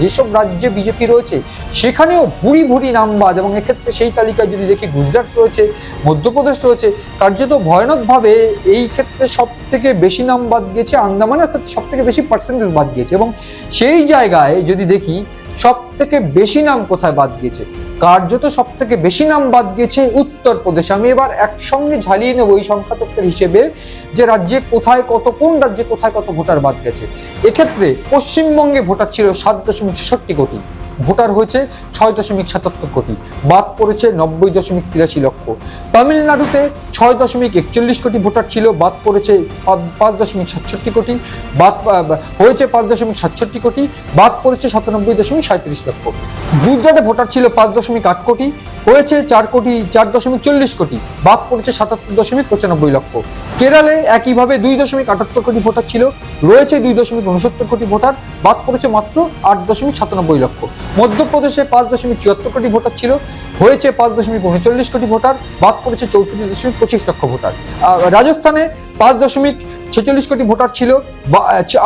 যেসব রাজ্যে বিজেপি রয়েছে সেখানেও ভুরি ভুরি নাম বাদ, এবং এক্ষেত্রে সেই তালিকায় যদি দেখি গুজরাট রয়েছে, মধ্যপ্রদেশ রয়েছে, কার্যত ভয়ানকভাবে এই ক্ষেত্রে সব থেকে বেশি নাম বাদ গিয়েছে আন্দামানের ক্ষেত্রে সব থেকে বেশি পার্সেন্টেজ বাদ গিয়েছে। এবং সেই জায়গায় যদি দেখি সব থেকে বেশি নাম কোথায় বাদ গিয়েছে, কার্যত সব থেকে বেশি নাম বাদ গিয়েছে উত্তরপ্রদেশে। আমি এবার একসঙ্গে ঝালিয়ে নেবো এই সংখ্যা তথ্যের হিসেবে যে রাজ্যে কোথায় কত, কোন রাজ্যে কোথায় কত ভোটার বাদ গেছে। এক্ষেত্রে পশ্চিমবঙ্গে ভোটার ছিল 7.66 কোটি, ভোটার হয়েছে 6.77 কোটি, বাদ পড়েছে 90.83 লক্ষ। তামিলনাড়ুতে 6.41 কোটি ভোটার ছিল, বাদ পড়েছে 5.67 কোটি, বাদ হয়েছে 5.67 কোটি, বাদ পড়েছে 97.37 লক্ষ। গুজরাটে ভোটার ছিল 5.8 কোটি, হয়েছে 4.40 কোটি, বাদ পড়েছে 77.95 লক্ষ। কেরালে একইভাবে 2.78 কোটি ভোটার ছিল, রয়েছে 2.69 কোটি ভোটার, বাদ পড়েছে মাত্র 8.97 লক্ষ। মধ্যপ্রদেশে 5.74 কোটি ভোটার ছিল, হয়েছে 5.39 কোটি ভোটার, বাদ পড়েছে 34.25 লক্ষ ভোটার। রাজস্থানে 5.46 কোটি ভোটার ছিল,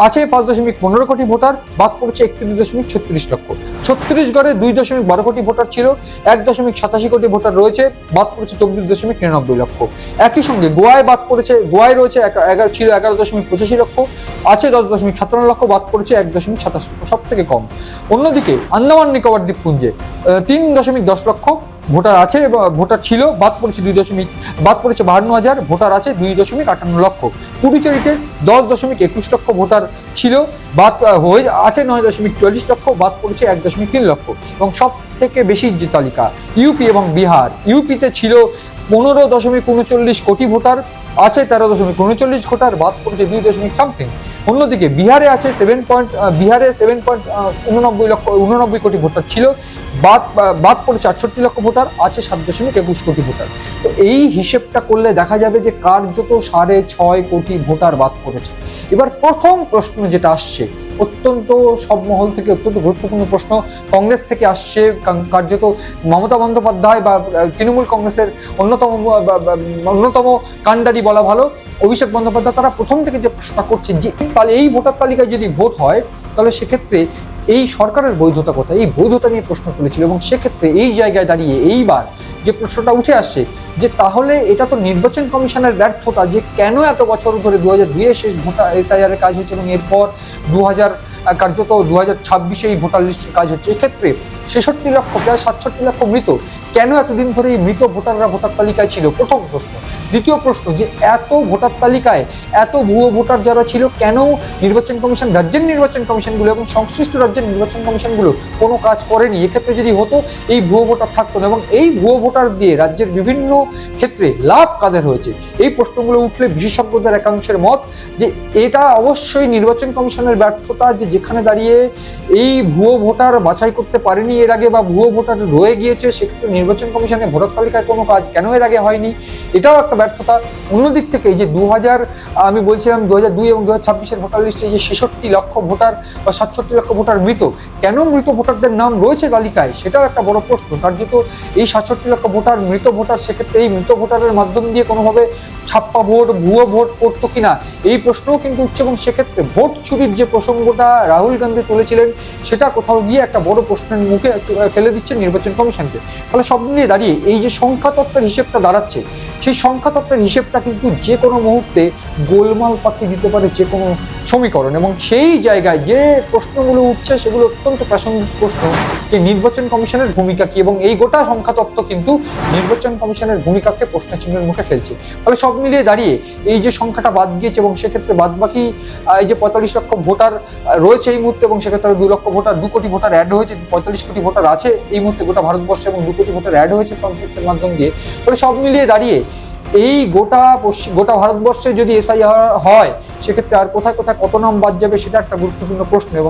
আছে 5.15 কোটি ভোটার, বাদ পড়েছে 31.36 লক্ষ। ছত্তিশগড়ে 2.12 কোটি ভোটার ছিল, 1.87 কোটি ভোটার রয়েছে, বাদ পড়েছে 24.99 লক্ষ। একই সঙ্গে গোয়ায় বাদ পড়েছে, গোয়ায় রয়েছে 11.85 লক্ষ, আছে 10.57 লক্ষ, বাদ পড়েছে 1.27 লক্ষ, সব থেকে কম। অন্যদিকে আন্দামান নিকোবর দ্বীপপুঞ্জে 3.10 লক্ষ ভোটার আছে, ভোটার ছিল, বাদ পড়েছে 52,000, ভোটার আছে 2.58 লক্ষ। পুডুচেরিতে 10.21 লক্ষ ভোটার ছিল, বাদ হয়ে আছে 9.44 লক্ষ, বাদ পড়েছে 1.3 লক্ষ। এবং সব থেকে বেশি যে তালিকা ইউপি এবং বিহার, ইউপিতে ছিল 15.39 কোটি ভোটার, আছে 13.39 ভোটার, বাদ পড়েছে 2 সামথিং। অন্যদিকে বিহারে আছে 7.89 কোটি ভোটার ছিল, বাদ পড়েছে 68 লক্ষ ভোটার, আছে 7.21 কোটি ভোটার। তো এই হিসেবটা করলে দেখা যাবে যে কার্যত 6.5 কোটি ভোটার বাদ পড়েছে। এবার প্রথম প্রশ্ন যেটা আসছে, অত্যন্ত সব মহল থেকে অত্যন্ত গুরুত্বপূর্ণ প্রশ্ন, কংগ্রেস থেকে আসছে, কার্যত মমতা বন্দ্যোপাধ্যায় বা তৃণমূল কংগ্রেসের অন্যতম কাণ্ডারি বলা ভালো, অভিষেক বন্দ্যোপাধ্যায়, তারা প্রথম থেকে যে প্রশ্নটা করছেন যে তাহলে এই ভোটার তালিকায় যদি ভোট হয় তাহলে সেক্ষেত্রে এই সরকারের বৈধতা কোথায়, এই বৈধতা নিয়ে প্রশ্ন তুলেছিল। এবং সেক্ষেত্রে এই জায়গায় দাঁড়িয়ে এইবার যে প্রশ্নটা উঠে আসছে যে তাহলে এটা তো নির্বাচন কমিশনের ব্যর্থতা, যে কেন এত বছর ধরে 2002-এ শেষ ভোটার SIR এর কাজ হচ্ছে এবং এরপর 2026-এ এই ভোটার লিস্টের কাজ হচ্ছে। এক্ষেত্রে 66 লক্ষ, প্রায় 67 লক্ষ মৃত, কেন এতদিন ধরে এই মৃত ভোটাররা ভোটার তালিকায় ছিল, প্রথম প্রশ্ন। দ্বিতীয় প্রশ্ন, যে এত ভোটার তালিকায় এত ভুয়ো ভোটার যারা ছিল, কেন নির্বাচন কমিশন, রাজ্যের নির্বাচন কমিশনগুলো এবং সংশ্লিষ্ট রাজ্যের নির্বাচন কমিশনগুলো কোনো কাজ করেনি। এক্ষেত্রে যদি হতো এই ভুয়ো ভোটার থাকতো না, এবং এই ভুয়ো ভোটার দিয়ে রাজ্যের বিভিন্ন ক্ষেত্রে লাভ কাদের হয়েছে, এই প্রশ্নগুলো উঠলে বিশেষজ্ঞদের একাংশের মত যে এটা অবশ্যই নির্বাচন কমিশনের ব্যর্থতা, যে যেখানে দাঁড়িয়ে এই ভুয়ো ভোটার বাছাই করতে পারেনি এর আগে বা ভুয়ো ভোটার রয়ে গিয়েছে, সেক্ষেত্রে নির্বাচন কমিশনের ভোটার তালিকায় কোনো কাজ কেন এর আগে হয়নি, এটাও একটা ব্যর্থতা। অন্যদিক থেকে এই যে আমি বলছিলাম 2002 এবং 2026-এর ভোটার লিস্টে যে 66 লক্ষ ভোটার বা 67 লক্ষ ভোটার মৃত, কেন মৃত ভোটারদের নাম রয়েছে তালিকায়, সেটাও একটা বড় প্রশ্ন। কার্যত এই 67 লক্ষ ভোটার মৃত ভোটার, সেক্ষেত্রে এই মৃত ভোটারের মাধ্যম দিয়ে কোনোভাবে ছাপ্পা ভোট, ভুয়ো ভোট করতো কিনা, এই প্রশ্নও কিন্তু উঠছে। এবং সেক্ষেত্রে ভোট চুরির যে প্রসঙ্গটা রাহুল গান্ধী তুলেছিলেন, সেটা কোথাও গিয়ে একটা বড় প্রশ্নের মুখে ফেলে দিচ্ছে নির্বাচন কমিশনকে। ফলে সব মিলিয়ে দাঁড়িয়ে এই যে সংখ্যা তত্ত্বের হিসেবটা দাঁড়াচ্ছে, সেই সংখ্যা তত্ত্বের হিসেবটা কিন্তু যে কোনো মুহূর্তে গোলমাল পাকিয়ে দিতে পারে যে কোনো সমীকরণ। এবং সেই জায়গায় যে প্রশ্নগুলো উঠছে সেগুলো অত্যন্ত প্রাসঙ্গিক প্রশ্ন, যে নির্বাচন কমিশনের ভূমিকা কি, এবং এই গোটা সংখ্যা তত্ত্ব কিন্তু নির্বাচন কমিশনের ভূমিকাকে প্রশ্নচিহ্নের মুখে ফেলছে। ফলে সব মিলিয়ে দাঁড়িয়ে এই যে সংখ্যাটা বাদ গিয়েছে, এবং সেক্ষেত্রে বাদ বাকি এই যে 45 লক্ষ ভোটার রয়েছে এই মুহূর্তে, এবং সেক্ষেত্রে 2 কোটি ভোটার অ্যাড হয়েছে, 45 কোটি ভোটার আছে এই মুহূর্তে গোটা ভারতবর্ষে, এবং 2 কোটি ভোটার অ্যাড হয়েছে ফর্ম 6 এর মাধ্যম দিয়ে। ফলে সব মিলিয়ে দাঁড়িয়ে এই গোটা ভারতবর্ষে যদি SIR হয়, সেক্ষেত্রে আর কোথায় কোথায় কত নাম বাদ যাবে, সেটা একটা গুরুত্বপূর্ণ প্রশ্ন। এবং